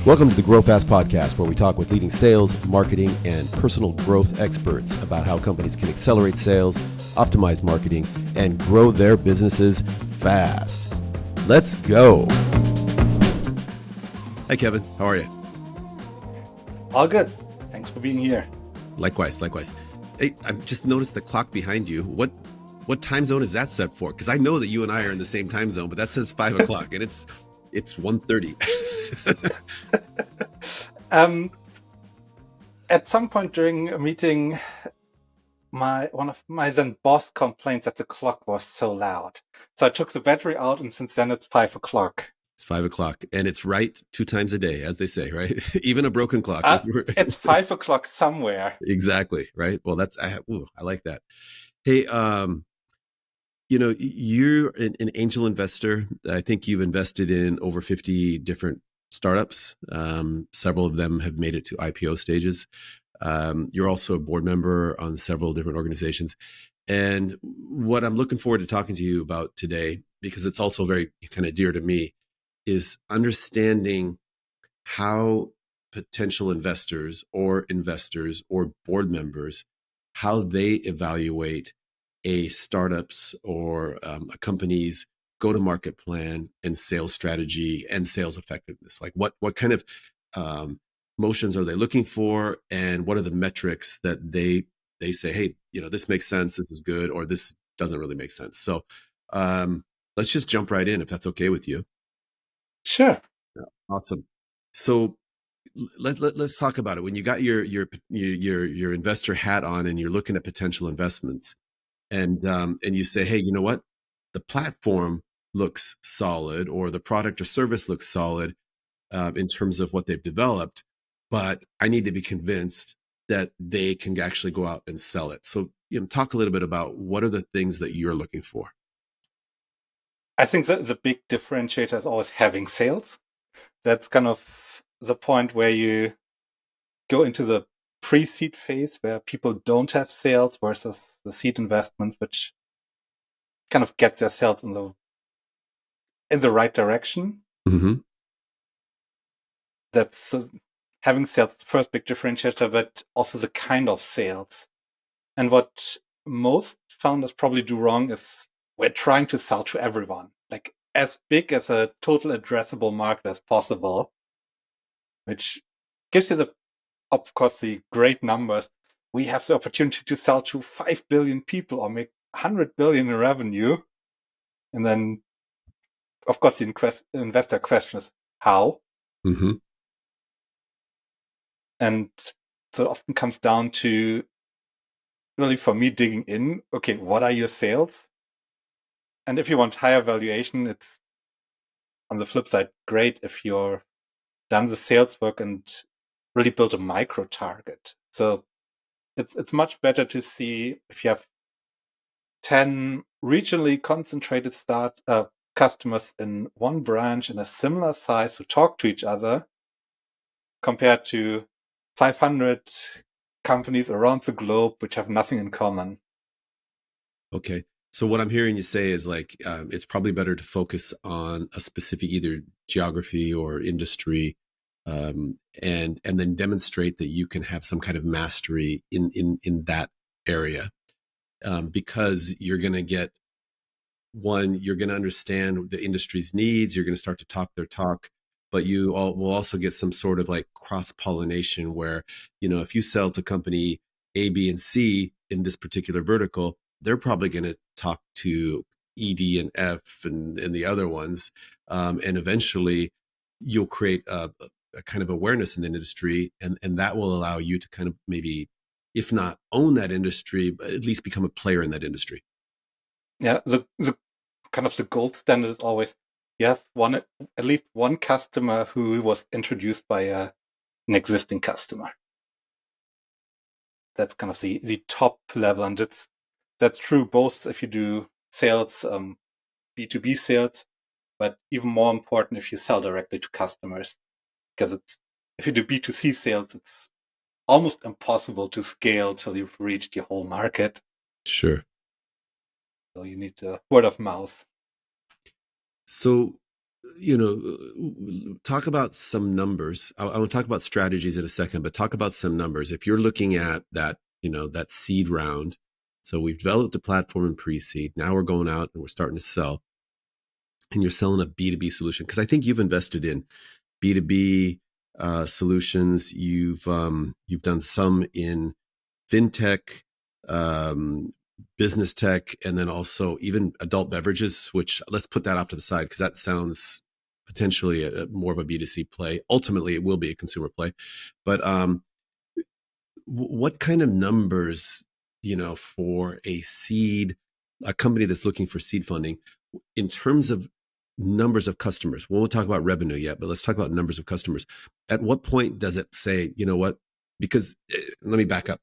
Welcome to the Grow Fast podcast, where we talk with leading sales, marketing, and personal growth experts about how companies can accelerate sales, optimize marketing, and grow their businesses fast. Let's go. Hi, Kevin. How are you? All good. Thanks for being here. Likewise. Hey, I've just noticed the clock behind you. What time zone is that set for? Because I know that you and I are in the same time zone, but that says 5 o'clock, and it's 1:30. At some point during a meeting, one of my then boss complains that the clock was so loud. So I took the battery out, and since then it's 5 o'clock. It's 5 o'clock, and it's right 2 times a day, as they say, right? Even a broken clock is It's 5 o'clock somewhere. Exactly, right? Well, I like that. Hey, you're an angel investor. I think you've invested in over 50 different startups. Several of them have made it to IPO stages. You're also a board member on several different organizations. And what I'm looking forward to talking to you about today, because it's also very kind of dear to me, is understanding how potential investors or board members, how they evaluate a startup's or a company's go-to-market plan and sales strategy and sales effectiveness. Like what kind of motions are they looking for, and what are the metrics that they say, hey, this makes sense, this is good, or this doesn't really make sense. So let's just jump right in, if that's okay with you. Sure. Yeah, awesome. So let's talk about it. When you got your investor hat on and you're looking at potential investments, and you say, hey, you know what? The platform looks solid, or the product or service looks solid in terms of what they've developed, but I need to be convinced that they can actually go out and sell it. So, talk a little bit about what are the things that you're looking for. I think that the big differentiator is always having sales. That's kind of the point where you go into the pre-seed phase where people don't have sales versus the seed investments, which kind of get their sales in the right direction. Mm-hmm. That's having sales, the first big differentiator, but also the kind of sales. And what most founders probably do wrong is we're trying to sell to everyone, like as big as a total addressable market as possible, which gives you of course, the great numbers. We have the opportunity to sell to 5 billion people or make 100 billion in revenue. And then, of course, the investor question is how? Mm-hmm. And so it often comes down to, really for me, digging in, okay, what are your sales? And if you want higher valuation, it's on the flip side, great if you're done the sales work and really build a micro target. So it's much better to see if you have 10 regionally concentrated customers in one branch in a similar size who talk to each other compared to 500 companies around the globe which have nothing in common. Okay. So what I'm hearing you say is like, it's probably better to focus on a specific either geography or industry, and then demonstrate that you can have some kind of mastery in that area, because you're going to get you're going to understand the industry's needs. You're going to start to talk their talk, but you will also get some sort of like cross pollination where, if you sell to company A, B, and C in this particular vertical, they're probably going to talk to E, D, and F and the other ones. And eventually you'll create a kind of awareness in the industry, and that will allow you to kind of maybe, if not own that industry, but at least become a player in that industry. Yeah, the kind of the gold standard is always you have at least one customer who was introduced by an existing customer. That's kind of the top level, and that's true both if you do sales, B2B sales, but even more important if you sell directly to customers, because if you do B2C sales, it's almost impossible to scale till you've reached your whole market. Sure. So you need word of mouth. So talk about some numbers. I want to talk about strategies in a second, but talk about some numbers. If you're looking at that, that seed round, so we've developed a platform in pre-seed. Now we're going out and we're starting to sell, and you're selling a B2B solution. Because I think you've invested in B2B solutions. You've done some in fintech, business tech, and then also even adult beverages, which let's put that off to the side because that sounds potentially more of a B2C play. Ultimately, it will be a consumer play. But what kind of numbers, for a company that's looking for seed funding in terms of numbers of customers? We won't talk about revenue yet, but let's talk about numbers of customers. At what point does it say, you know what? Because let me back up.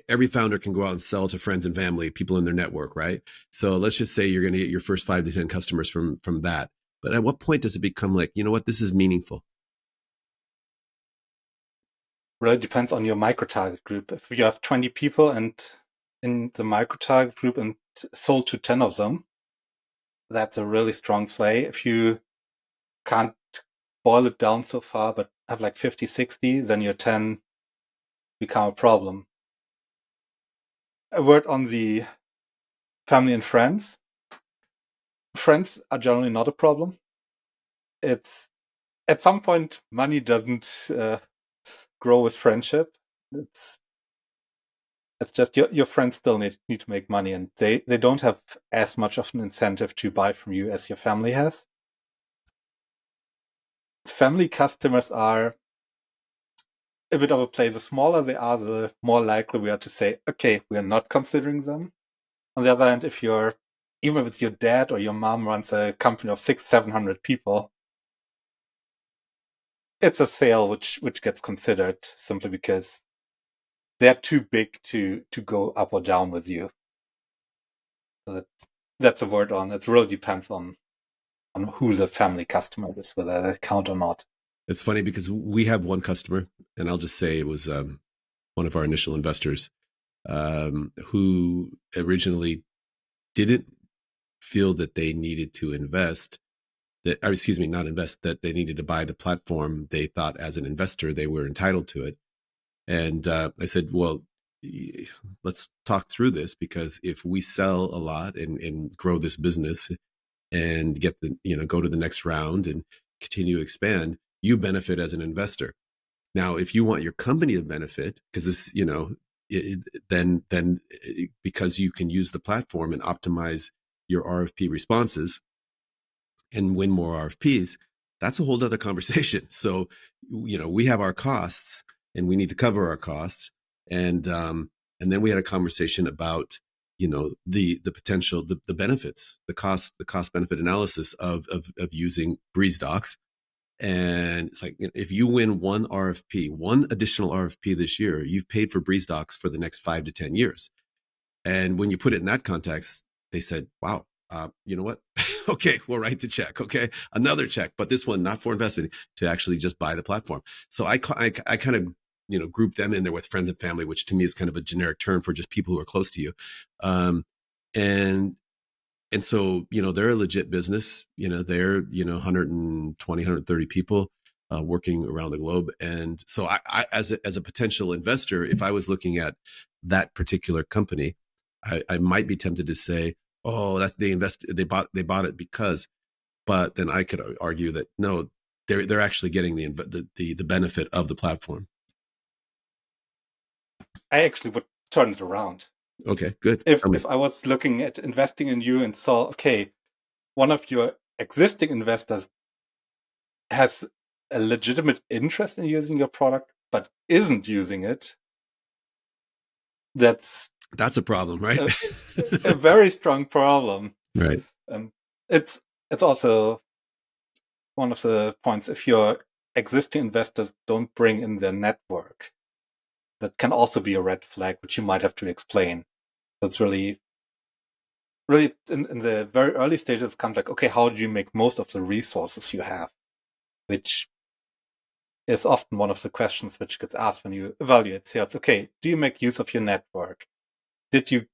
Every founder can go out and sell to friends and family, people in their network, right? So let's just say you're going to get your first 5 to 10 customers from that. But at what point does it become like, you know what, this is meaningful? Really depends on your micro-target group. If you have 20 people and in the micro-target group and sold to 10 of them, that's a really strong play. If you can't boil it down so far, but have like 50, 60, then your 10 become a problem. A word on the family and friends. Friends are generally not a problem. It's at some point, money doesn't grow with friendship. It's just your friends still need to make money, and they don't have as much of an incentive to buy from you as your family has. Family customers are a bit of a play. The smaller they are, the more likely we are to say, okay, we are not considering them. On the other hand, even if it's your dad or your mom runs a company of 600-700 people, it's a sale which gets considered simply because they're too big to go up or down with you. So that's a word on. It really depends on who the family customer is, whether they count or not. It's funny because we have one customer, and I'll just say it was one of our initial investors who originally didn't feel that they needed to invest, that they needed to buy the platform. They thought as an investor they were entitled to it. And I said, well, let's talk through this, because if we sell a lot and grow this business and get go to the next round and continue to expand, you benefit as an investor. Now, if you want your company to benefit, because this, then because you can use the platform and optimize your RFP responses and win more RFPs, that's a whole other conversation. So, we have our costs and we need to cover our costs. And then we had a conversation about, the potential, the benefits, the cost benefit analysis of using BreezeDocs. And it's like, if you win one additional RFP this year, you've paid for BreezeDocs for the next 5 to 10 years. And when you put it in that context, they said, wow, you know what? Okay, we'll write the check. Okay, another check, but this one not for investment, to actually just buy the platform. So I kind of, group them in there with friends and family, which to me is kind of a generic term for just people who are close to you. And so, they're a legit business. They're 120, 130 people working around the globe. And so I as a potential investor, if I was looking at that particular company, I might be tempted to say, oh, they bought it because, but then I could argue that no, they're actually getting the benefit of the platform. I actually would turn it around. Okay, good. If I was looking at investing in you and saw, okay, one of your existing investors has a legitimate interest in using your product but isn't using it, that's a problem, right? a very strong problem. Right. It's also one of the points. If your existing investors don't bring in their network, that can also be a red flag, which you might have to explain. That's really in the very early stages, comes like, okay, how do you make most of the resources you have? Which is often one of the questions which gets asked when you evaluate sales. Okay, do you make use of your network? Did you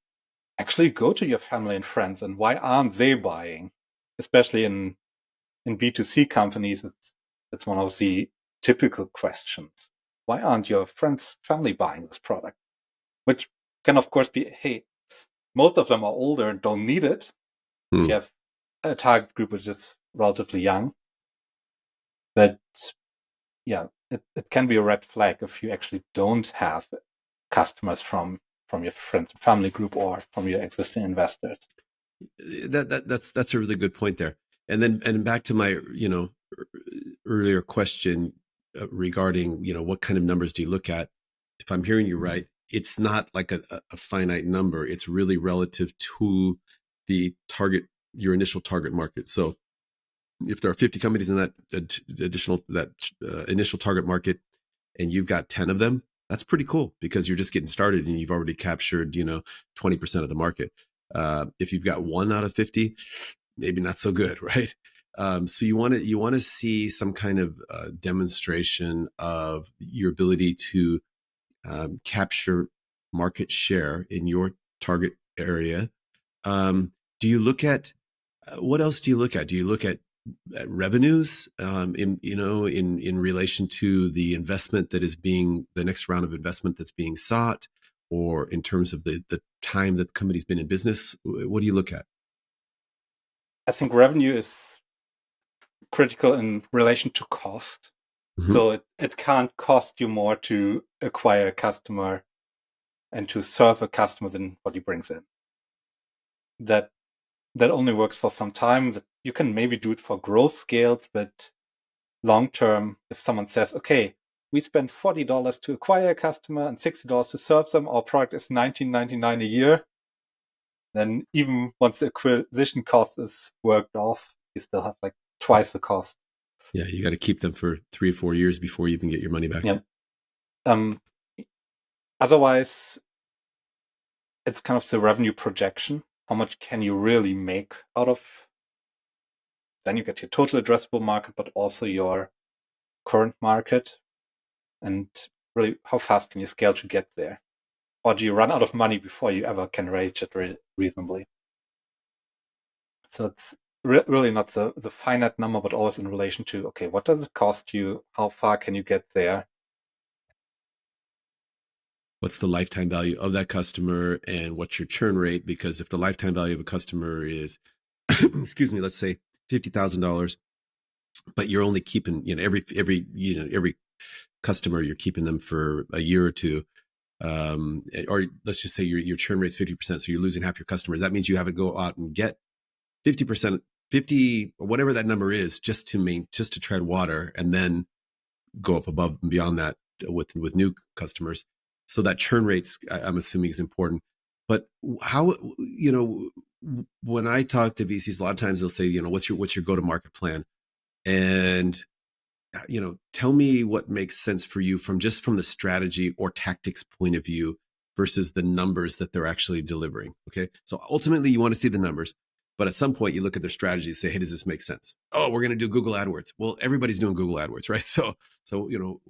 actually go to your family and friends, and why aren't they buying? Especially in in B2C companies, it's one of the typical questions. Why aren't your friends, family buying this product? Which can, of course, be, hey, most of them are older and don't need it. If you have a target group which is relatively young. But yeah, it can be a red flag if you actually don't have customers from your friends and family group or from your existing investors. That's a really good point there. And back to my earlier question regarding what kind of numbers do you look at? If I'm hearing you right, it's not like a finite number. It's really relative to the target, your initial target market. So if there are 50 companies in that initial target market, and you've got 10 of them, that's pretty cool because you're just getting started and you've already captured 20% of the market. If you've got 1 out of 50, maybe not so good, right? So you want to see some kind of demonstration of your ability to capture market share in your target area. Do you look at what else do you look at? Do you look at revenues in relation to the investment that is being the next round of investment that's being sought, or in terms of the time that the company's been in business? What do you look at? I think revenue is critical in relation to cost. Mm-hmm. So it can't cost you more to acquire a customer and to serve a customer than what he brings in. That only works for some time. That you can maybe do it for growth scales, but long term, if someone says, okay, we spend $40 to acquire a customer and $60 to serve them, our product is $19.99 a year, then even once the acquisition cost is worked off, you still have like twice the cost. Yeah, you got to keep them for 3 or 4 years before you can get your money back. Yeah. Otherwise, it's kind of the revenue projection. How much can you really make out of? Then you get your total addressable market, but also your current market. And really, how fast can you scale to get there? Or do you run out of money before you ever can reach it reasonably? So it's really not the finite number, but always in relation to, okay, what does it cost you? How far can you get there? What's the lifetime value of that customer, and what's your churn rate? Because if the lifetime value of a customer is, excuse me, let's say $50,000, but you're only keeping, every customer, you're keeping them for a year or two, or let's just say your churn rate is 50%, so you're losing half your customers. That means you have to go out and get 50%, 50 or whatever that number is, just to tread water, and then go up above and beyond that with new customers. So that churn rates, I'm assuming, is important. But how, when I talk to VCs, a lot of times they'll say, what's your go-to-market plan? And tell me what makes sense for you from the strategy or tactics point of view versus the numbers that they're actually delivering. Okay. So ultimately you want to see the numbers, but at some point you look at their strategy and say, hey, does this make sense? Oh, we're going to do Google AdWords. Well, everybody's doing Google AdWords, right? So,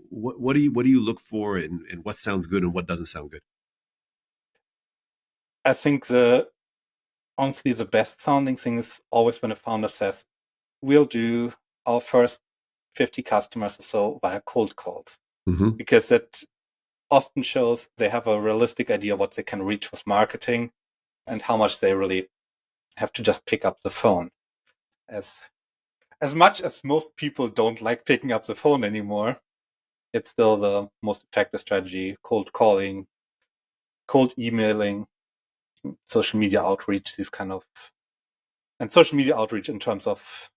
what do you look for, and what sounds good and what doesn't sound good? I think honestly, the best sounding thing is always when a founder says, we'll do our first 50 customers or so via cold calls, because it often shows they have a realistic idea what they can reach with marketing and how much they really have to just pick up the phone. As much as most people don't like picking up the phone anymore, it's still the most effective strategy. Cold calling, cold emailing, social media outreach, and social media outreach in terms of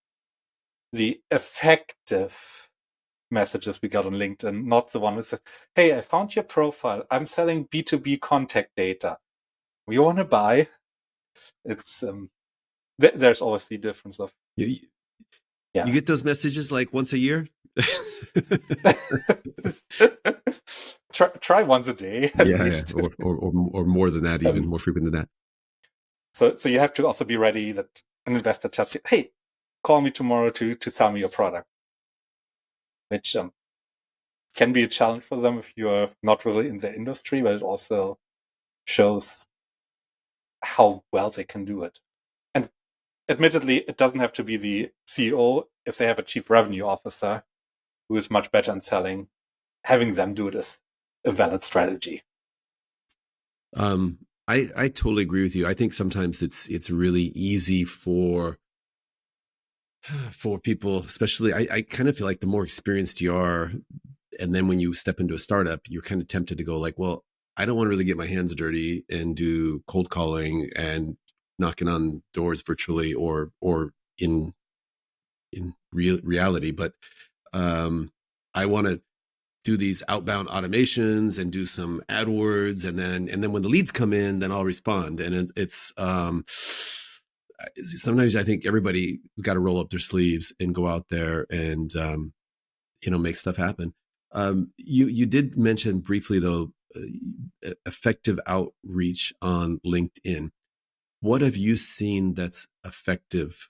the effective messages we got on LinkedIn, not the one who says, hey, I found your profile. I'm selling B2B contact data. You want to buy? It's there's always the difference of You get those messages like once a year. try once a day at least. Or more than that, even more frequent than that. So you have to also be ready that an investor tells you, hey, call me tomorrow to tell me your product, which can be a challenge for them if you're not really in the industry, but it also shows how well they can do it. And admittedly, it doesn't have to be the CEO. if they have a chief revenue officer who is much better in selling, having them do it is a valid strategy. I totally agree with you. I think sometimes it's really easy for people, especially I kind of feel like the more experienced you are, and then when you step into a startup, you're kind of tempted to go like, well, I don't want to really get my hands dirty and do cold calling and knocking on doors virtually or in reality, but I want to do these outbound automations and do some AdWords, and then when the leads come in, then I'll respond. And it's sometimes I think everybody's got to roll up their sleeves and go out there and make stuff happen. You did mention briefly though effective outreach on LinkedIn. What have you seen that's effective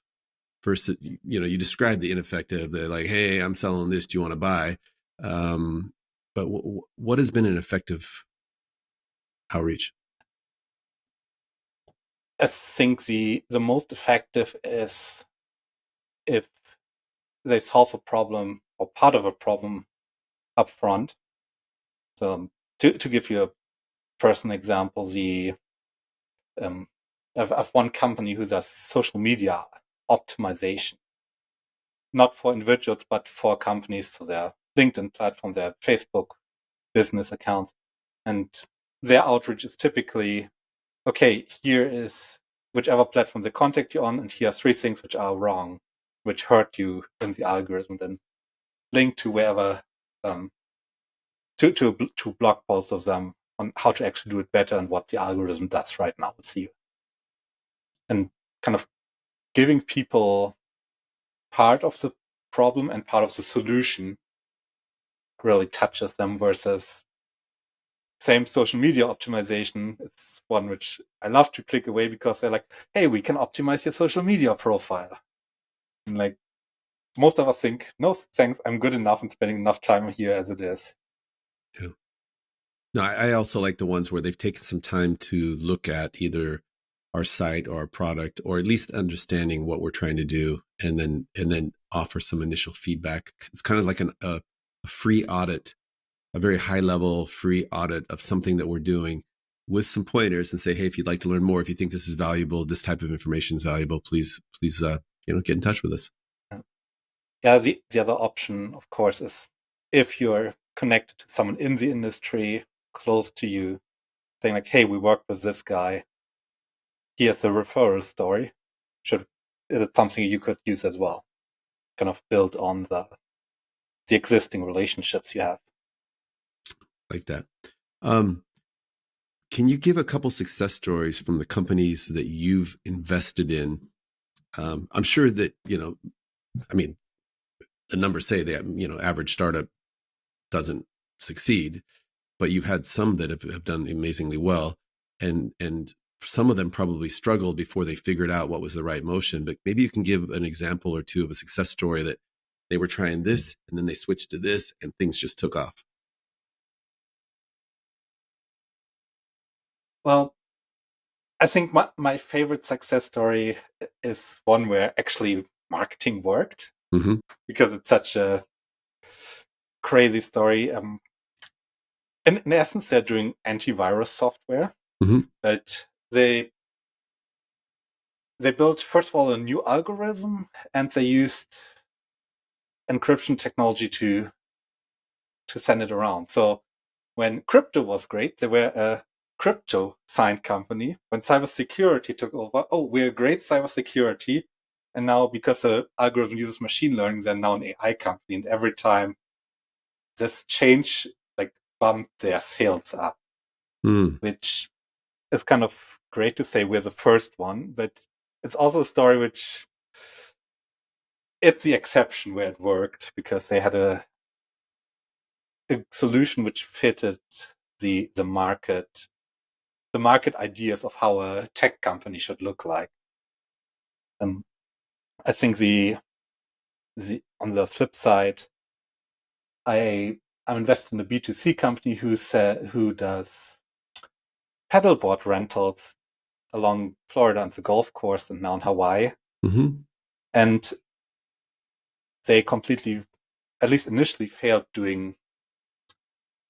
versus, you described the ineffective, the like, hey, I'm selling this, do you want to buy? But what has been an effective outreach? I think the most effective is if they solve a problem or part of a problem up front. So to give you a personal example, I've one company who does social media optimization, not for individuals, but for companies, so their LinkedIn platform, their Facebook business accounts. And their outreach is typically, okay, here is whichever platform they contact you on, and here are 3 things which are wrong, which hurt you in the algorithm, then link to wherever, to blog posts of them on how to actually do it better and what the algorithm does right now with you. And kind of giving people part of the problem and part of the solution really touches them, versus same social media optimization. It's one which I love to click away because they're like, hey, we can optimize your social media profile. And like, most of us think, no, thanks, I'm good enough and spending enough time here as it is. Yeah. No, I also like the ones where they've taken some time to look at either our site or our product, or at least understanding what we're trying to do, and then offer some initial feedback. It's kind of like a free audit, a very high level free audit of something that we're doing, with some pointers, and say, hey, if you'd like to learn more, if you think this is valuable, this type of information is valuable, please get in touch with us. Yeah, the other option, of course, is if you're connected to someone in the industry close to you, saying like, hey, we work with this guy, here's a referral story. Is it something you could use as well? Kind of build on the existing relationships you have. Like that. Can you give a couple success stories from the companies that you've invested in? I'm sure that, I mean, the numbers say that, average startup doesn't succeed, but you've had some that have done amazingly well. And some of them probably struggled before they figured out what was the right motion. But maybe you can give an example or two of a success story that they were trying this and then they switched to this and things just took off. Well, I think my favorite success story is one where actually marketing worked, Mm-hmm. because it's such a crazy story. In essence, they're doing antivirus software, Mm-hmm. but they built, first of all, a new algorithm, and they used encryption technology to send it around. So when crypto was great, they were a crypto signed company. When cybersecurity took over, oh, we're great cybersecurity. And now, because the algorithm uses machine learning, they're now an AI company. And every time this change, like, bumped their sales up, which is kind of great to say we're the first one. But it's also a story which, it's the exception where it worked, because they had a solution which fitted the market ideas of how a tech company should look like. I think the on the flip side, I'm invested in a B2C company who does paddleboard rentals along Florida and the Gulf Coast and now in Hawaii. Mm-hmm. And they completely, at least initially, failed doing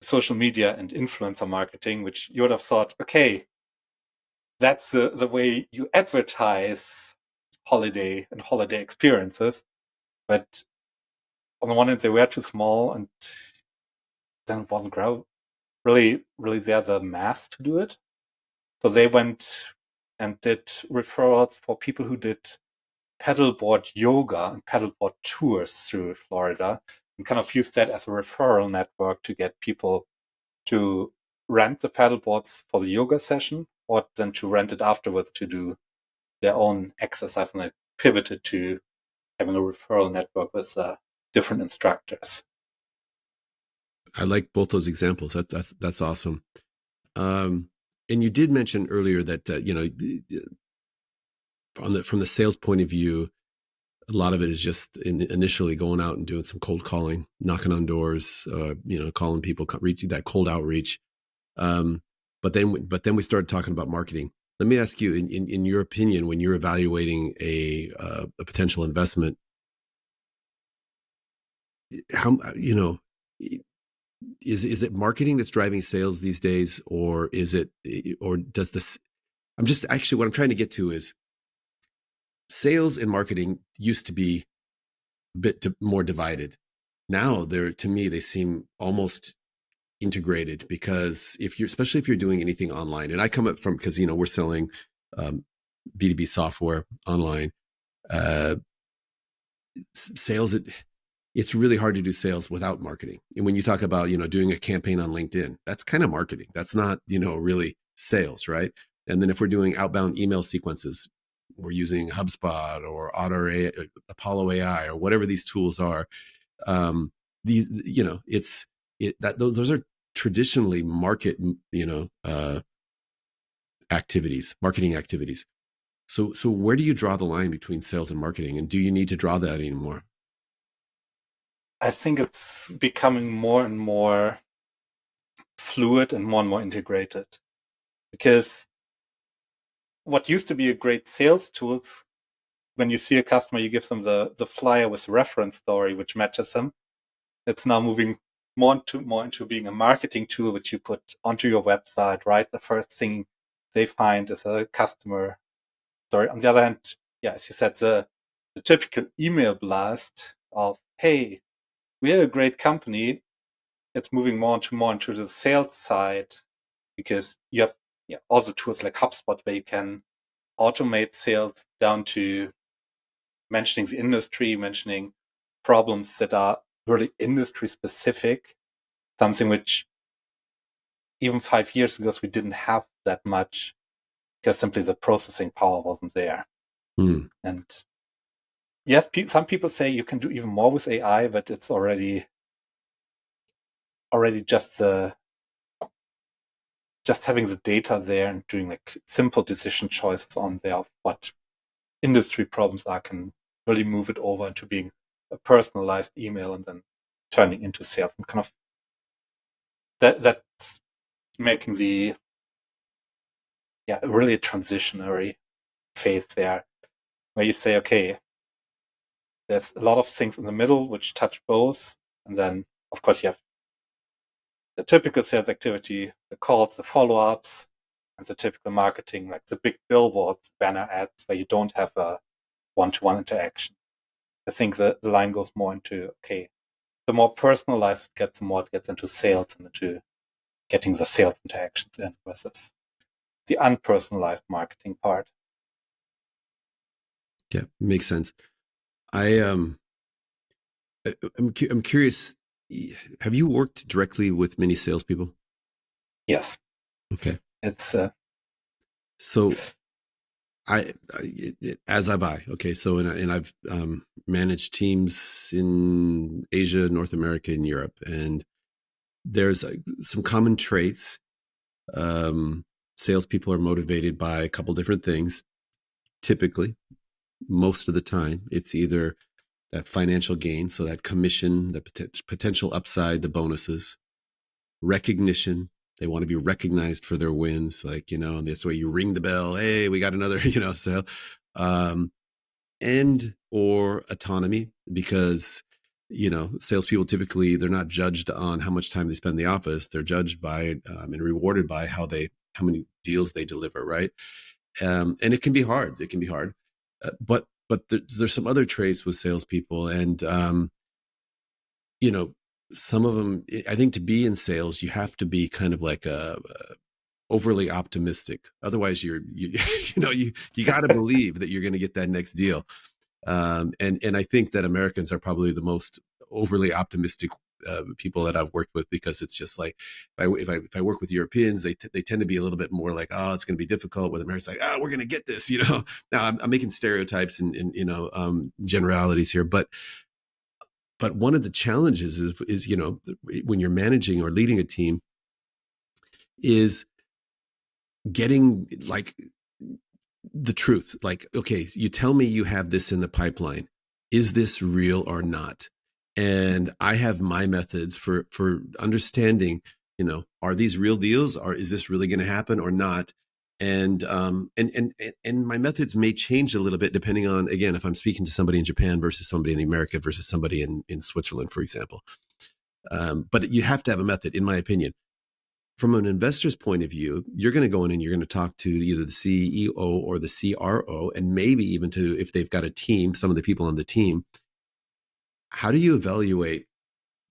social media and influencer marketing, which you would have thought, okay, that's the way you advertise holiday and holiday experiences. But on the one hand, they were too small, and then it wasn't really there the mass to do it. So they went and did referrals for people who did paddleboard yoga and paddleboard tours through Florida, and kind of used that as a referral network to get people to rent the paddleboards for the yoga session, or then to rent it afterwards to do their own exercise. And they pivoted to having a referral network with different instructors. I like both those examples. That's awesome. And you did mention earlier that from the sales point of view, a lot of it is just initially going out and doing some cold calling, knocking on doors, calling people, reaching that cold outreach. But then we started talking about marketing. Let me ask you, in your opinion, when you're evaluating a potential investment, how is it marketing that's driving sales these days, or does this? I'm just actually what I'm trying to get to is sales and marketing used to be a bit more divided. Now to me, they seem almost integrated, because especially if you're doing anything online, and I come up from, because we're selling B2B software online, sales, it's really hard to do sales without marketing. And when you talk about doing a campaign on LinkedIn, that's kind of marketing. That's not really sales, right? And then if we're doing outbound email sequences, we're using HubSpot or Apollo AI or whatever these tools are. These those are traditionally marketing activities. So where do you draw the line between sales and marketing, and do you need to draw that anymore? I think it's becoming more and more fluid and more integrated, because what used to be a great sales tool, when you see a customer, you give them the flyer with reference story which matches them. It's now moving more into being a marketing tool which you put onto your website, right? The first thing they find is a customer story. On the other hand, yeah, as you said, the typical email blast of, hey, we're a great company. It's moving more into the sales side, because you have also tools like HubSpot where you can automate sales down to mentioning the industry, mentioning problems that are really industry specific, something which even 5 years ago we didn't have that much, because simply the processing power wasn't there. And yes, some people say you can do even more with AI, but it's already just having the data there and doing like simple decision choices on there of what industry problems are can really move it over into being a personalized email and then turning into sales, and kind of that's making the really a transitionary phase there, where you say, okay, there's a lot of things in the middle which touch both, and then of course you have the typical sales activity, the calls, the follow-ups, and the typical marketing, like the big billboards, banner ads, where you don't have a one-to-one interaction. I think the line goes more into, okay, the more personalized it gets, the more it gets into sales and into getting the sales interactions in, versus the unpersonalized marketing part. Yeah, makes sense. I'm curious. Have you worked directly with many salespeople? Yes. Okay. It's so as have I. Okay. So, and I've managed teams in Asia, North America, and Europe, and there's some common traits. Salespeople are motivated by a couple different things. Typically, most of the time, it's either that financial gain, so that commission, the potential upside, the bonuses, recognition. They want to be recognized for their wins, and this way you ring the bell. Hey, we got another, sale. and or autonomy, because salespeople typically, they're not judged on how much time they spend in the office. They're judged by and rewarded by how many deals they deliver, right? And it can be hard. It can be hard, but there's some other traits with salespeople, and some of them. I think to be in sales, you have to be kind of like a overly optimistic. Otherwise, you got to believe that you're going to get that next deal. And I think that Americans are probably the most overly optimistic people that I've worked with, because it's just like if I work with Europeans, they tend to be a little bit more like, oh, it's going to be difficult. With Americans, like, oh, we're going to get this. Now I'm making stereotypes and generalities here, but one of the challenges is when you're managing or leading a team is getting like the truth. Like, okay, you tell me you have this in the pipeline. Is this real or not? And I have my methods for understanding, are these real deals, or is this really going to happen or not? And my methods may change a little bit depending on, again, if I'm speaking to somebody in Japan versus somebody in America versus somebody in Switzerland, for example. But you have to have a method, in my opinion. From an investor's point of view, you're going to go in and you're going to talk to either the CEO or the CRO, and maybe even to, if they've got a team, some of the people on the team. How do you evaluate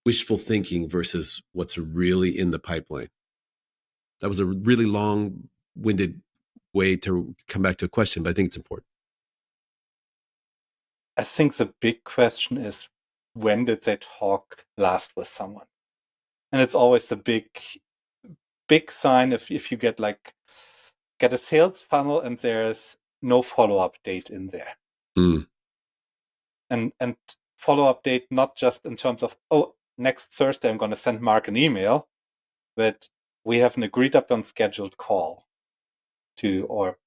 wishful thinking versus what's really in the pipeline? That was a really long-winded way to come back to a question, but I think it's important. I think the big question is, when did they talk last with someone? And it's always the big sign if you get a sales funnel and there's no follow-up date in there. And follow-up date, not just in terms of, oh, next Thursday I'm going to send Mark an email, but we have an agreed upon scheduled call or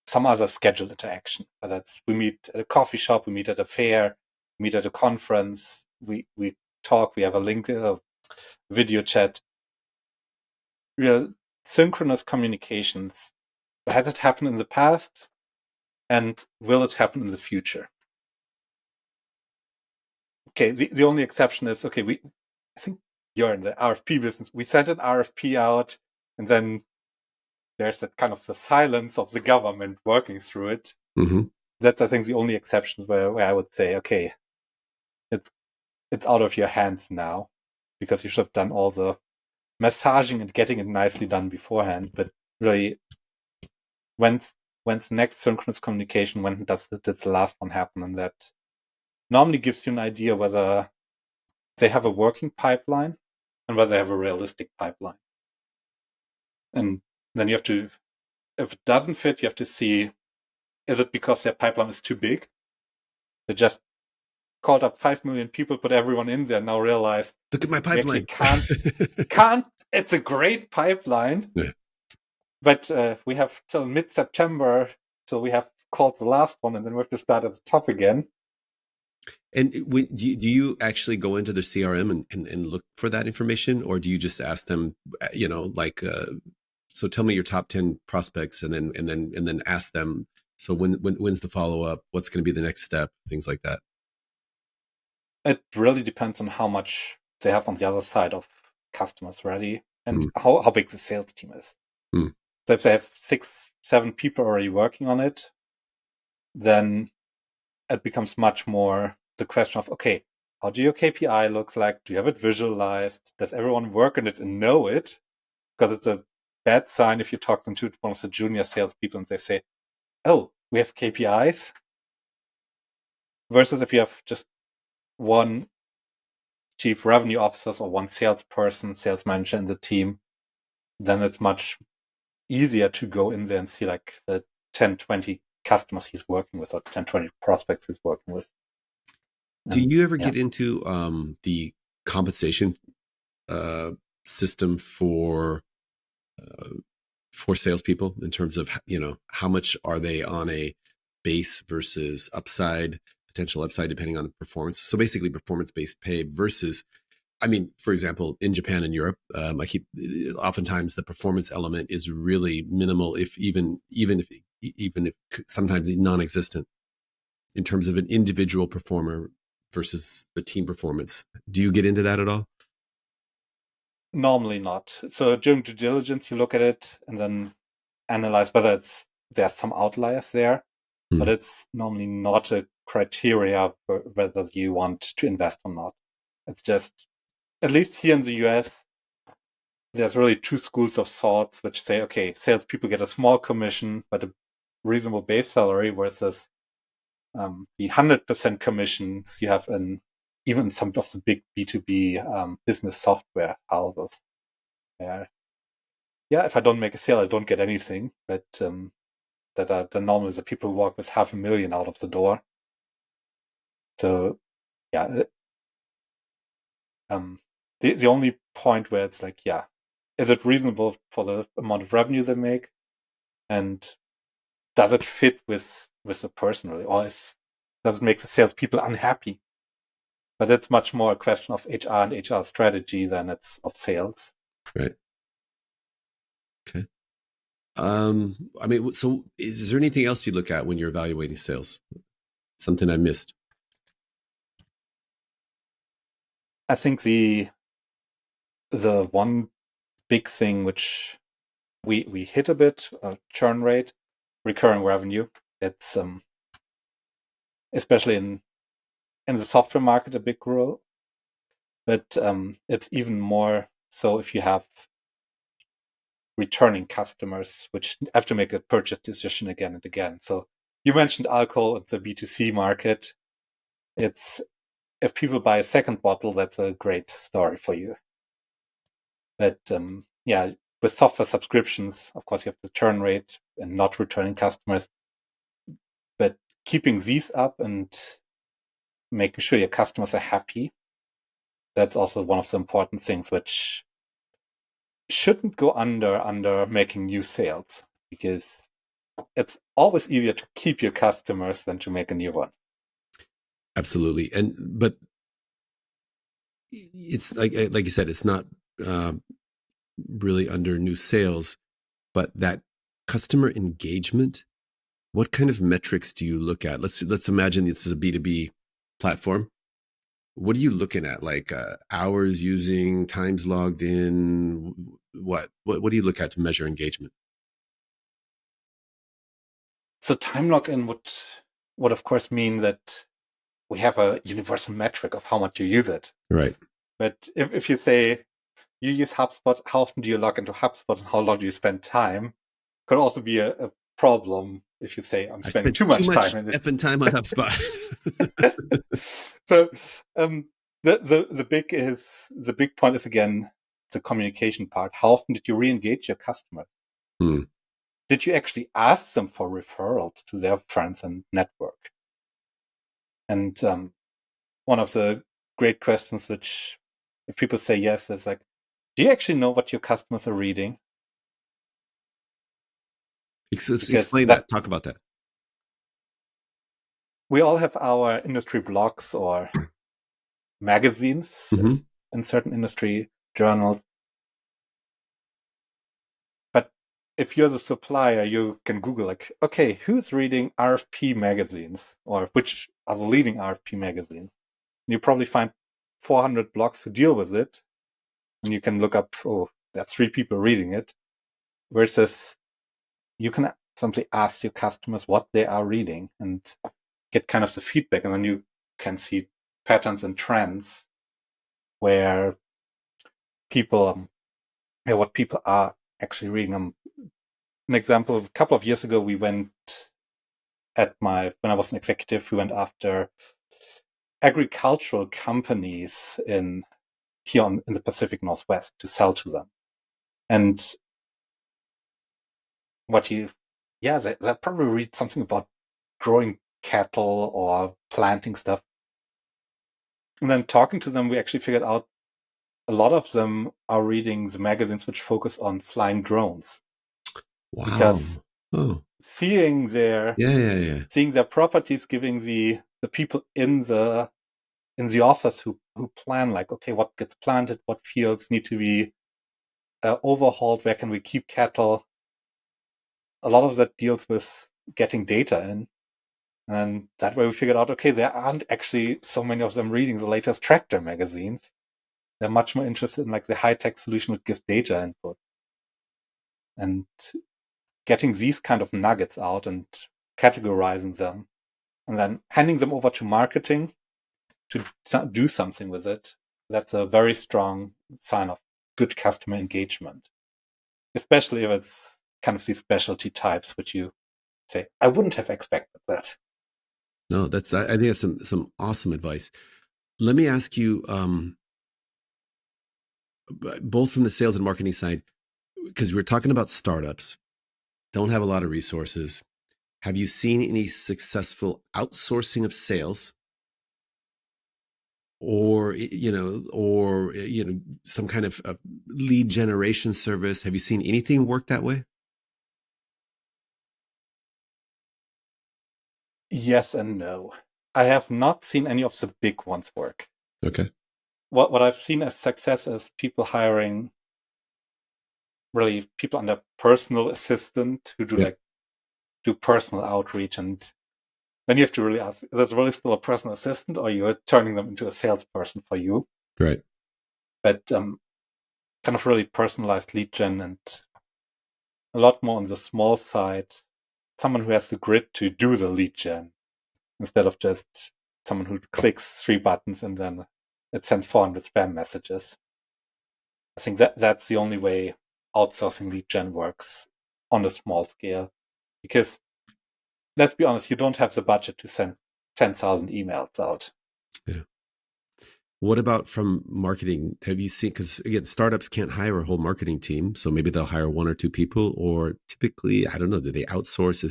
some other scheduled interaction. Whether it's we meet at a coffee shop, we meet at a fair, we meet at a conference, we talk, we have a link, video chat. Synchronous communications. Has it happened in the past? And will it happen in the future? Okay, the only exception is, okay, I think you're in the RFP business. We sent an RFP out, and then there's that kind of the silence of the government working through it. Mm-hmm. That's, I think, the only exception where I would say, okay, it's out of your hands now, because you should have done all the massaging and getting it nicely done beforehand. But really, when's next synchronous communication? When did the last one happen? And that normally gives you an idea whether they have a working pipeline and whether they have a realistic pipeline. And then you have to, if it doesn't fit, you have to see, is it because their pipeline is too big? They just called up 5 million people, put everyone in there, now realized, look at my pipeline. Can't. It's a great pipeline, yeah. But we have till mid-September, so we have called the last one, and then we have to start at the top again. And do you actually go into the CRM and look for that information, or do you just ask them, so tell me your top 10 prospects, and then ask them, so when's the follow up? What's going to be the next step? Things like that. It really depends on how much they have on the other side of customers ready, and how big the sales team is. So if they have 6-7 people already working on it, then it becomes much more the question of, okay, how do your KPI look like? Do you have it visualized? Does everyone work on it and know it? Because it's a bad sign if you talk them to one of the junior salespeople and they say, oh, we have KPIs. Versus if you have just one chief revenue officer or one salesperson, sales manager in the team, then it's much easier to go in there and see like the 10-20 customers he's working with, or 10-20 prospects he's working with. Do you ever get into the compensation system for salespeople, in terms of, how much are they on a base versus potential upside, depending on the performance? So basically performance-based pay versus, for example, in Japan and Europe, oftentimes the performance element is really minimal, if even if sometimes non-existent. in terms of an individual performer versus the team performance. Do you get into that at all? Normally not. So during due diligence, you look at it and then analyze whether there's some outliers there, but it's normally not a criteria for whether you want to invest or not. It's just, at least here in the US, there's really two schools of thoughts which say, okay, salespeople get a small commission, but a reasonable base salary versus the 100% commissions you have in even some of the big B2B business software houses. Yeah, if I don't make a sale, I don't get anything. But that are the normally the people who walk with $500,000 out of the door. So yeah, the only point where it's like, yeah, is it reasonable for the amount of revenue they make, and does it fit with the person really, or does it make the salespeople unhappy? But it's much more a question of HR and HR strategy than it's of sales. Right. Okay. I mean, so is there anything else you look at when you're evaluating sales? Something I missed? I think the one big thing which we hit a bit, churn rate, recurring revenue. It's especially in the software market a big role, but it's even more so if you have returning customers which have to make a purchase decision again and again. So you mentioned alcohol, it's a B2C market. It's if people buy a second bottle, that's a great story for you. But yeah, with software subscriptions, of course, you have the churn rate and not returning customers. But keeping these up and making sure your customers are happy, that's also one of the important things which shouldn't go under making new sales, because it's always easier to keep your customers than to make a new one. Absolutely. But it's like you said, it's not really under new sales, but that customer engagement, what kind of metrics do you look at? Let's imagine this is a B2B platform. What are you looking at? Like hours using, times logged in? What do you look at to measure engagement? So time lock-in would of course mean that we have a universal metric of how much you use it. Right. But if you say you use HubSpot, how often do you log into HubSpot and how long do you spend time? Could also be a problem if you say I'm spending too much time in it. Effing time on HubSpot. So the big point is again the communication part. How often did you re-engage your customer? Did you actually ask them for referrals to their friends and network? And one of the great questions which if people say yes is like, do you actually know what your customers are reading? Explain that. Talk about that. We all have our industry blogs or magazines in certain industry journals. But if you're the supplier, you can Google like, okay, who's reading RFP magazines or which are the leading RFP magazines? And you probably find 400 blogs who deal with it. And you can look up, oh, there are 3 people reading it. Versus you can simply ask your customers what they are reading and get kind of the feedback. And then you can see patterns and trends where people, what people are actually reading. An example, a couple of years ago, we went when I was an executive, we went after agricultural companies in the Pacific Northwest to sell to them. And they probably read something about growing cattle or planting stuff. And then talking to them, we actually figured out a lot of them are reading the magazines which focus on flying drones. Wow. Because seeing their properties, giving the people in the office who plan like, okay, what gets planted, what fields need to be overhauled, where can we keep cattle? A lot of that deals with getting data in. And that way we figured out, okay, there aren't actually so many of them reading the latest tractor magazines. They're much more interested in like the high-tech solution which gives data input. And getting these kind of nuggets out and categorizing them and then handing them over to marketing to do something with it, that's a very strong sign of good customer engagement, especially if it's kind of these specialty types, which you say, I wouldn't have expected that. No, I think that's some awesome advice. Let me ask you, both from the sales and marketing side, because we're talking about startups, don't have a lot of resources. Have you seen any successful outsourcing of sales, or some kind of lead generation service? Have you seen anything work that way? Yes and no. I have not seen any of the big ones work. Okay. What I've seen as success is people hiring really people under personal assistant who Yeah. do personal outreach. And then you have to really ask, is this really still a personal assistant or you're turning them into a salesperson for you? Right. But kind of really personalized lead gen and a lot more on the small side, someone who has the grit to do the lead gen instead of just someone who clicks 3 buttons and then it sends 400 spam messages. I think that's the only way outsourcing lead gen works on a small scale. Because let's be honest, you don't have the budget to send 10,000 emails out. Yeah. What about from marketing? Have you seen, because again, startups can't hire a whole marketing team, so maybe they'll hire one or two people, or typically, I don't know, do they outsource?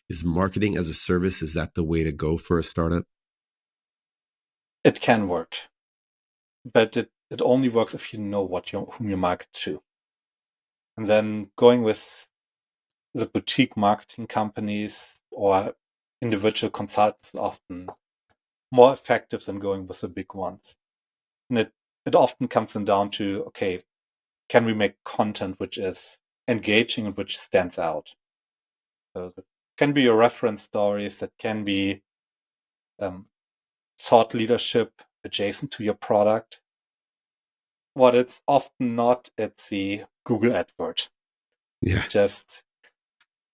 Is marketing as a service, is that the way to go for a startup? It can work, but it only works if you know whom you market to. And then going with the boutique marketing companies or individual consultants is often more effective than going with the big ones. And it often comes down to, okay, can we make content which is engaging and which stands out? So that can be your reference stories, that can be thought leadership adjacent to your product. What it's often not, it's the Google advert. Yeah. Just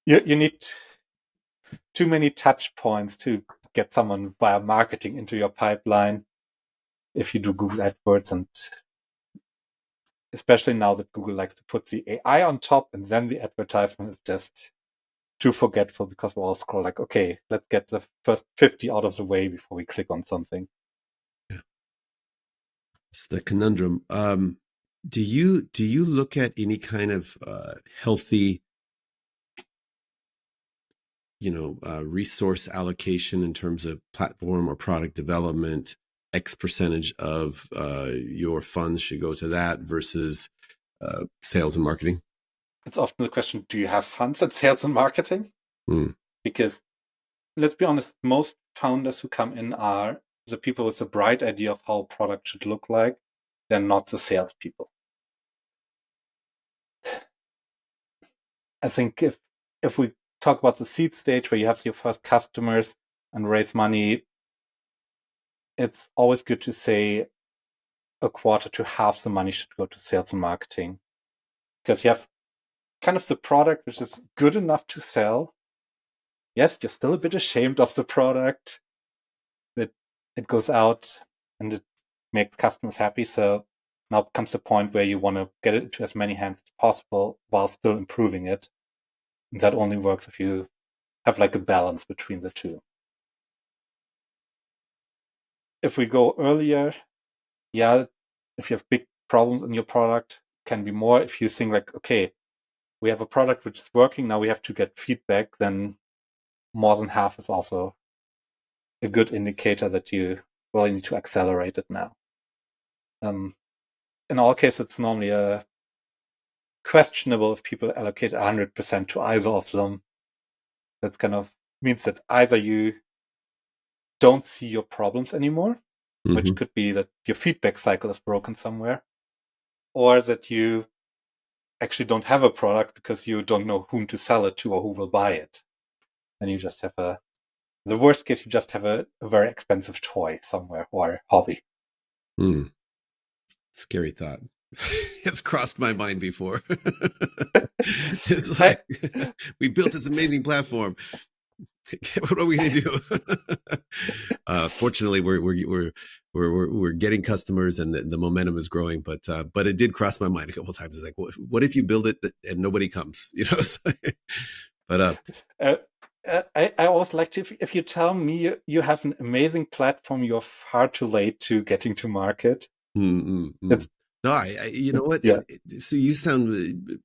you need too many touch points to get someone via marketing into your pipeline if you do Google AdWords, and especially now that Google likes to put the AI on top and then the advertisement is just too forgetful because we all scroll like, okay, let's get the first 50 out of the way before we click on something. Yeah. It's the conundrum. Do you look at any kind of healthy, resource allocation in terms of platform or product development? X percentage of your funds should go to that versus sales and marketing. It's often the question, do you have funds at sales and marketing? Mm. Because let's be honest, most founders who come in are the people with a bright idea of how a product should look like. They're not the salespeople. I think if we talk about the seed stage where you have your first customers and raise money, it's always good to say a quarter to half the money should go to sales and marketing, because you have kind of the product which is good enough to sell. Yes, you're still a bit ashamed of the product, but it goes out and it makes customers happy. So now comes the point where you want to get it into as many hands as possible while still improving it. And that only works if you have like a balance between the two. If we go earlier, yeah, if you have big problems in your product, can be more. If you think like, okay, we have a product which is working, now we have to get feedback, then more than half is also a good indicator that you really need to accelerate it now. In our case, it's normally questionable if people allocate 100% to either of them. That kind of means that either you don't see your problems anymore, which Mm-hmm. could be that your feedback cycle is broken somewhere, or that you actually don't have a product because you don't know whom to sell it to or who will buy it. And you just have a the worst case, you just have a very expensive toy somewhere or hobby. Hmm. Scary thought. It's crossed my mind before. It's I, like we built this amazing platform. What are we going to do? Fortunately, we're getting customers and the momentum is growing. But it did cross my mind a couple of times. It's like, what if you build it and nobody comes? You know. But uh, I always like to, if you tell me you have an amazing platform, you're far too late to getting to market. mm, mm, mm. It's No, you know what? yeah, So you sound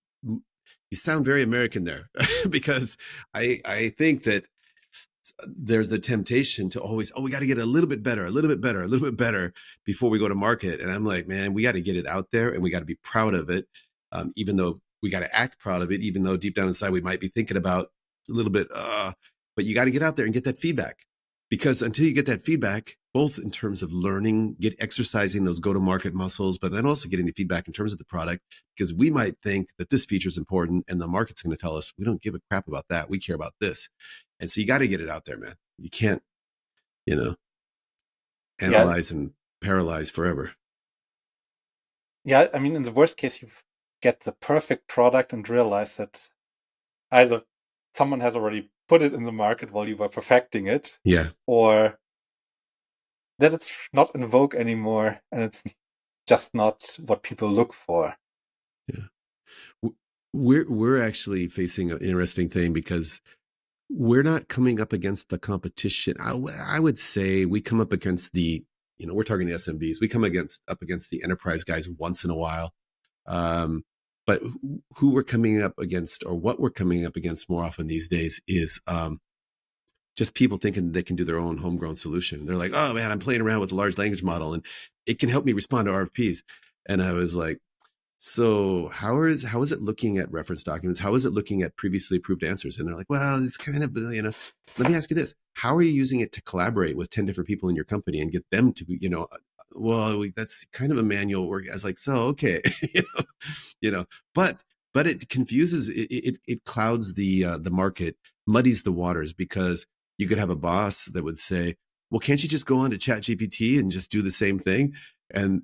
very American there, because I think that there's the temptation to always, oh, we got to get a little bit better, a little bit better, a little bit better before we go to market. And I'm like, man, we got to get it out there and we got to be proud of it, even though we got to act proud of it, even though deep down inside we might be thinking about a little bit, but you got to get out there and get that feedback, because until you get that feedback, both in terms of learning, get exercising those go-to-market muscles, but then also getting the feedback in terms of the product, because we might think that this feature is important and the market's going to tell us we don't give a crap about that. We care about this. And so you got to get it out there, man. You can't, you know, yeah, analyze and paralyze forever. yeah. I mean, in the worst case, you get the perfect product and realize that either someone has already put it in the market while you were perfecting it, Yeah. or that it's not in vogue anymore and it's just not what people look for. Yeah. We're actually facing an interesting thing because we're not coming up against the competition. I would say we come up against we're targeting SMBs. We come up against the enterprise guys once in a while. Um, but who we're coming up against, or what we're coming up against more often these days, is just people thinking they can do their own homegrown solution. They're like, oh man, I'm playing around with a large language model and it can help me respond to RFPs. And I was like, so how is it looking at reference documents? How is it looking at previously approved answers? And they're like, well, it's kind of, let me ask you this. How are you using it to collaborate with 10 different people in your company and get them to, well, that's kind of a manual work. I was like, so, okay, you know, you know, but, but it confuses, it clouds the market, muddies the waters, because you could have a boss that would say, well, can't you just go on to Chat GPT and just do the same thing? And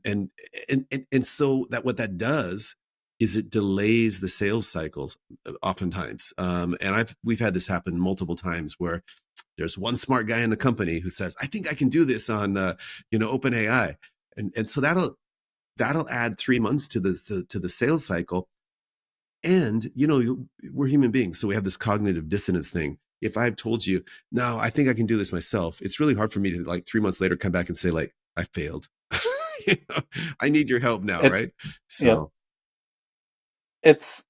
so that what that does is it delays the sales cycles oftentimes. And we've had this happen multiple times where there's one smart guy in the company who says, I think I can do this on OpenAI. And so that'll add 3 months to the sales cycle. And we're human beings, so we have this cognitive dissonance thing. If I've told you, no, I think I can do this myself, it's really hard for me to, like, 3 months later come back and say, like, I failed. I need your help now, It right? yeah, So it's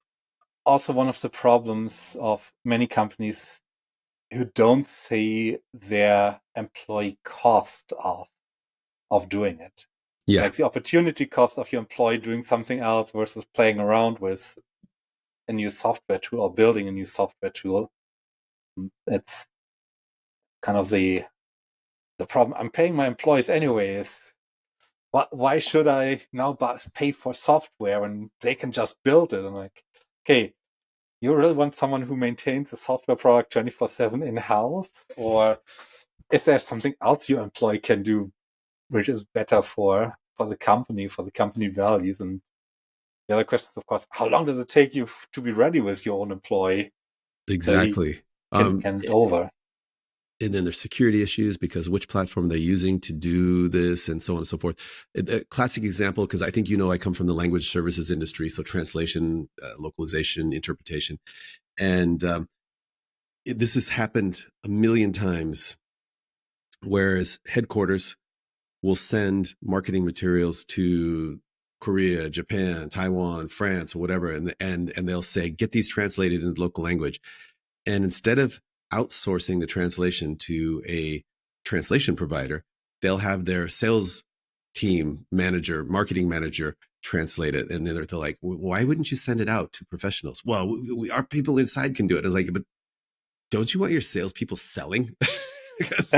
also one of the problems of many companies who don't see their employee cost of doing it. yeah. Like the opportunity cost of your employee doing something else versus playing around with a new software tool or building a new software tool. It's kind of the problem. I'm paying my employees anyways. Why should I now pay for software when they can just build it? I'm like, okay, you really want someone who maintains a software product 24/7 in-house? Or is there something else your employee can do which is better for the company values? And the other question is, of course, how long does it take you to be ready with your own employee so he Exactly. can um hand it over? and then there's security issues, because which platform they're using to do this, and so on and so forth. A classic example, because I think I come from the language services industry, so translation, localization, interpretation. And this has happened a million times, whereas headquarters will send marketing materials to Korea, Japan, Taiwan, France, or whatever, and they'll say, get these translated into local language. And instead of outsourcing the translation to a translation provider, they'll have their sales team manager, marketing manager translate it. And then they're like, why wouldn't you send it out to professionals? Well, our people inside can do it. I was like, but don't you want your salespeople selling? Because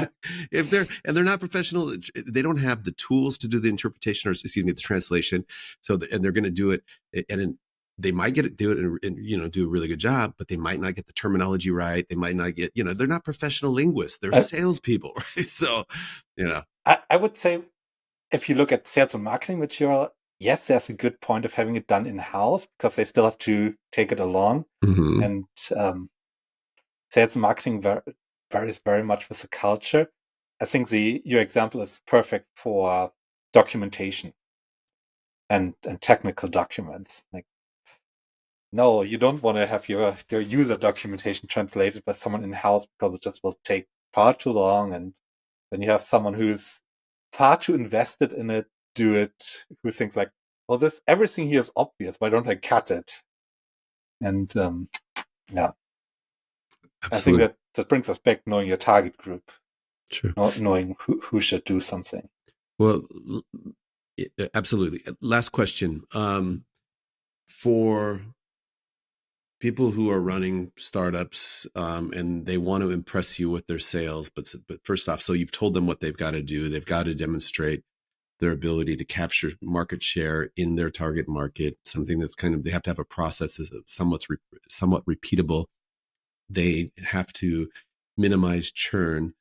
if they're not professional, they don't have the tools to do the interpretation, or excuse me, the translation. So and they're going to do it. And they might do it and do a really good job, but they might not get the terminology right. They might not get, they're not professional linguists. They're salespeople, right? So, I would say if you look at sales and marketing material, yes, there's a good point of having it done in-house because they still have to take it along. Mm-hmm. And sales and marketing varies very much with the culture. I think your example is perfect for documentation and technical documents. Like, no, you don't want to have your user documentation translated by someone in-house because it just will take far too long. And then you have someone who's far too invested in it, do it, who thinks like, well, everything here is obvious. Why don't I cut it? And yeah, Absolutely. I think that brings us back knowing your target group, True. knowing who should do something. Well, absolutely. Last question. For people who are running startups and they want to impress you with their sales, but first off, so you've told them what they've got to do. They've got to demonstrate their ability to capture market share in their target market, something that's they have to have a process that's somewhat repeatable. They have to minimize churn.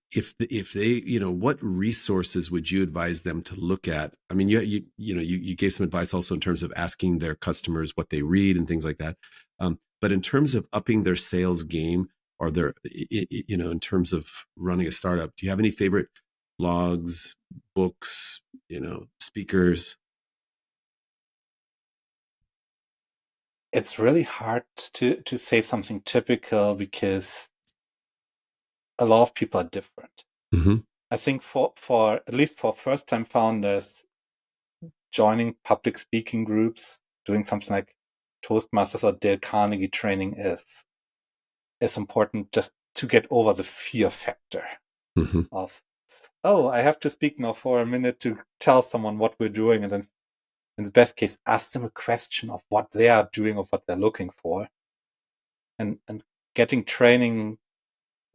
If they, what resources would you advise them to look at? I mean, you gave some advice also in terms of asking their customers what they read and things like that. But in terms of upping their sales game, or in terms of running a startup, do you have any favorite blogs, books, speakers? It's really hard to say something typical because a lot of people are different. Mm-hmm. I think for at least for first time founders, joining public speaking groups, doing something like Toastmasters or Dale Carnegie training is important just to get over the fear factor of, oh, I have to speak now for a minute to tell someone what we're doing, and then in the best case, ask them a question of what they are doing or what they're looking for. And getting training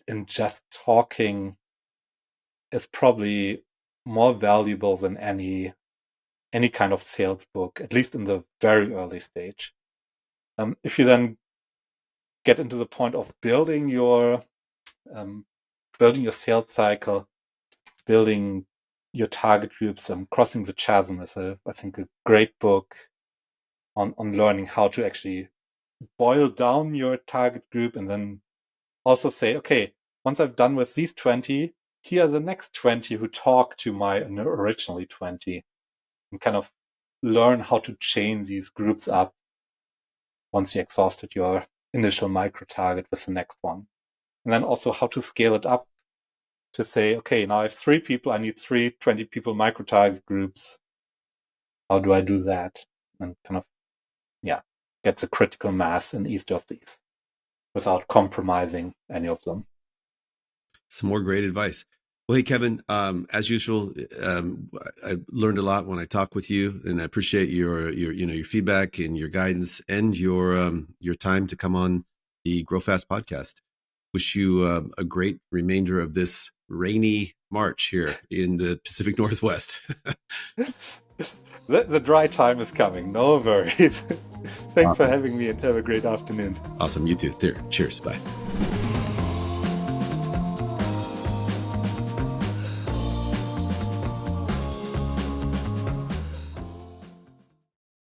in just talking is probably more valuable than any kind of sales book, at least in the very early stage. If you then get into the point of building your sales cycle, building your target groups, Crossing the Chasm is I think a great book on learning how to actually boil down your target group and then also say, okay, once I've done with these 20, here are the next 20 who talk to my originally 20, and kind of learn how to chain these groups up once you exhausted your initial micro target with the next one. And then also how to scale it up to say, okay, now I have 3 people, I need 20 people micro target groups. How do I do that? And kind of, get the critical mass in each of these without compromising any of them. Some more great advice. Well, hey, Kevin, as usual, I learned a lot when I talk with you, and I appreciate your feedback and your guidance and your time to come on the Grow Fast podcast. Wish you a great remainder of this rainy March here in the Pacific Northwest. The dry time is coming. No worries. Thanks for having me, and have a great afternoon. Awesome. You too. There. Cheers. Bye.